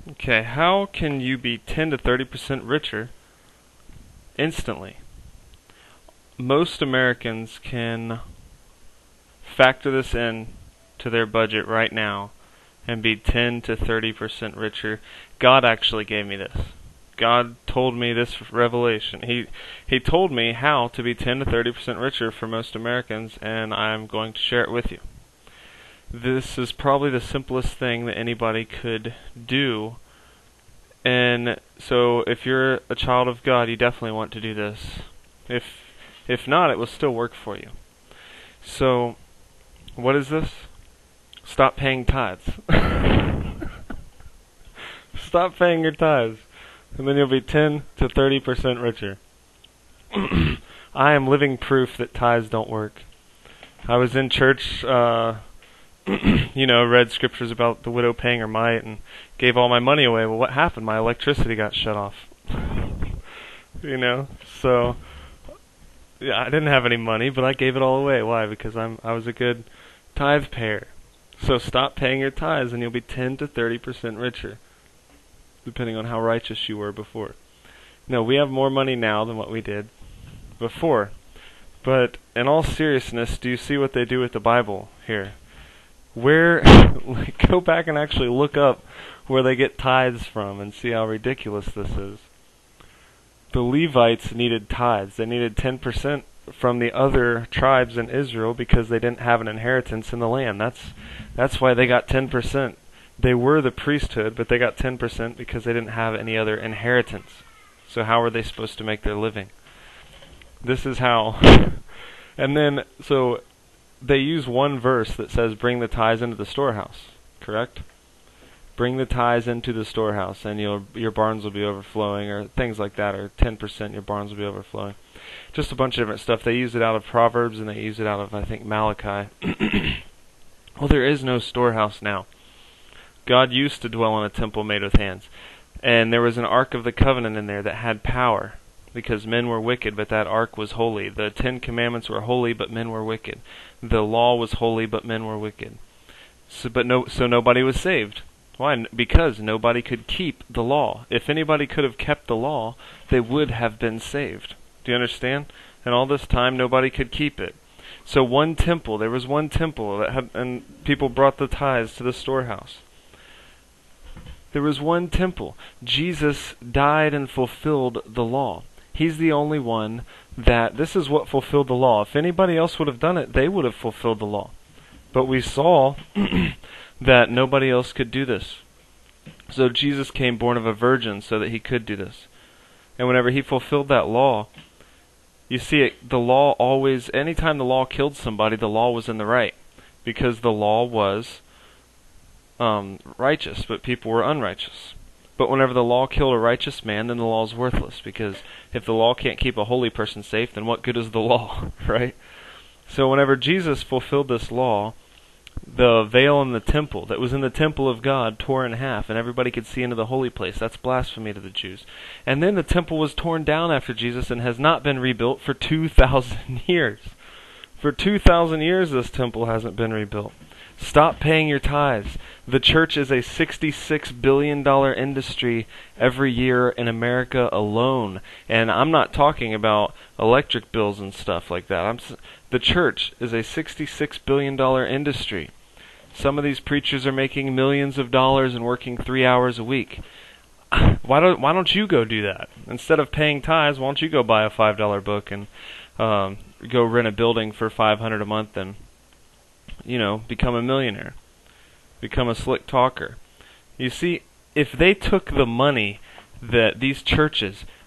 Okay, how can you be 10 to 30% richer instantly? Most Americans can factor this in to their budget right now and be 10 to 30% richer. God actually gave me this. God told me this revelation. He told me how to be 10 to 30% richer for most Americans, and I'm going to share it with you. This is probably the simplest thing that anybody could do. And so if you're a child of God, you definitely want to do this. If not, it will still work for you. So, what is this? Stop paying tithes. Stop paying your tithes, and then you'll be 10 to 30% richer. I am living proof that tithes don't work. I was in church, read scriptures about the widow paying her mite and gave all my money away. Well, what happened? My electricity got shut off. So yeah, I didn't have any money, but I gave it all away. Why? Because I was a good tithe payer. So stop paying your tithes and you'll be 10 to 30% richer, depending on how righteous you were before. No, we have more money now than what we did before. But in all seriousness, do you see what they do with the Bible here? Go back and actually look up where they get tithes from and see how ridiculous this is. The Levites needed tithes. They needed 10% from the other tribes in Israel because they didn't have an inheritance in the land. That's why they got 10%. They were the priesthood, but they got 10% because they didn't have any other inheritance. So how were they supposed to make their living? This is how. And then, so they use one verse that says, bring the tithes into the storehouse, correct? Bring the tithes into the storehouse, and your barns will be overflowing, or things like that, or 10% your barns will be overflowing. Just a bunch of different stuff. They use it out of Proverbs, and they use it out of, I think, Malachi. Well, there is no storehouse now. God used to dwell in a temple made with hands, and there was an Ark of the Covenant in there that had power, because men were wicked, but that ark was holy. The 10 Commandments were holy, but men were wicked. The law was holy, but men were wicked. So nobody was saved. Why? Because nobody could keep the law. If anybody could have kept the law, they would have been saved. Do you understand? And all this time, nobody could keep it. So there was one temple and people brought the tithes to the storehouse. There was one temple. Jesus died and fulfilled the law. He's the only one this is what fulfilled the law. If anybody else would have done it, they would have fulfilled the law. But we saw that nobody else could do this. So Jesus came born of a virgin so that he could do this. And whenever he fulfilled that law, you see it, the law always, anytime the law killed somebody, the law was in the right. Because the law was righteous, but people were unrighteous. But whenever the law killed a righteous man, then the law is worthless. Because if the law can't keep a holy person safe, then what good is the law, right? So whenever Jesus fulfilled this law, the veil in the temple that was in the temple of God tore in half, and everybody could see into the holy place. That's blasphemy to the Jews. And then the temple was torn down after Jesus and has not been rebuilt for 2,000 years. For 2,000 years this temple hasn't been rebuilt. Stop paying your tithes. The church is a $66 billion industry every year in America alone. And I'm not talking about electric bills and stuff like that. The church is a $66 billion industry. Some of these preachers are making millions of dollars and working 3 hours a week. Why don't you go do that? Instead of paying tithes, why don't you go buy a $5 book and go rent a building for $500 a month and become a millionaire. Become a slick talker. You see, if they took the money that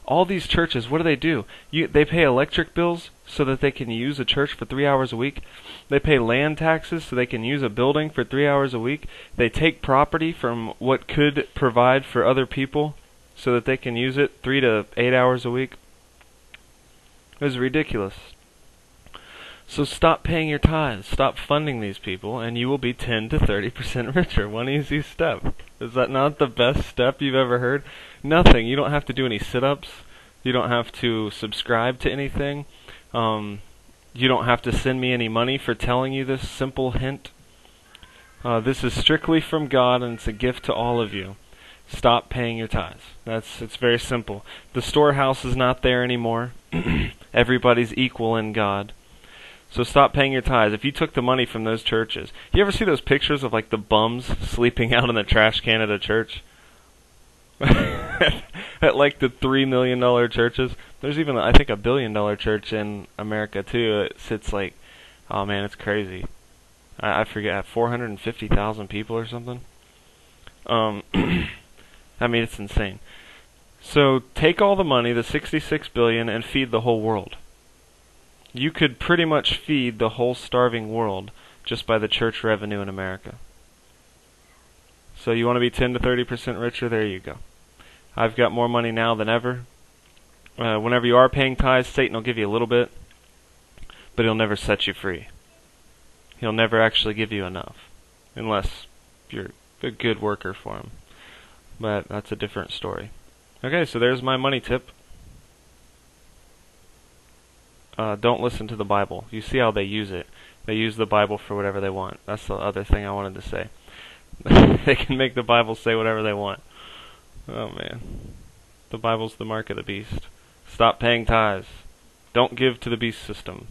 all these churches, what do? They pay electric bills so that they can use a church for 3 hours a week. They pay land taxes so they can use a building for 3 hours a week. They take property from what could provide for other people so that they can use it 3 to 8 hours a week. It was ridiculous. So stop paying your tithes, stop funding these people, and you will be 10 to 30% richer. One easy step. Is that not the best step you've ever heard? Nothing. You don't have to do any sit-ups. You don't have to subscribe to anything. You don't have to send me any money for telling you this simple hint. This is strictly from God, and it's a gift to all of you. Stop paying your tithes. It's very simple. The storehouse is not there anymore. Everybody's equal in God. So stop paying your tithes. If you took the money from those churches, you ever see those pictures of like the bums sleeping out in the trash can at a church? At like the $3 million churches. There's even, I think, a $1 billion church in America too. It sits like, oh man, it's crazy. I forget, 450,000 people or something. I mean, it's insane. So take all the money, the 66 billion, and feed the whole world. You could pretty much feed the whole starving world just by the church revenue in America. So you want to be 10 to 30% richer? There you go. I've got more money now than ever. Whenever you are paying tithes, Satan will give you a little bit, but he'll never set you free. He'll never actually give you enough, unless you're a good worker for him. But that's a different story. Okay, so there's my money tip. Don't listen to the Bible. You see how they use it. They use the Bible for whatever they want. That's the other thing I wanted to say. They can make the Bible say whatever they want. Oh man. The Bible's the mark of the beast. Stop paying tithes. Don't give to the beast system.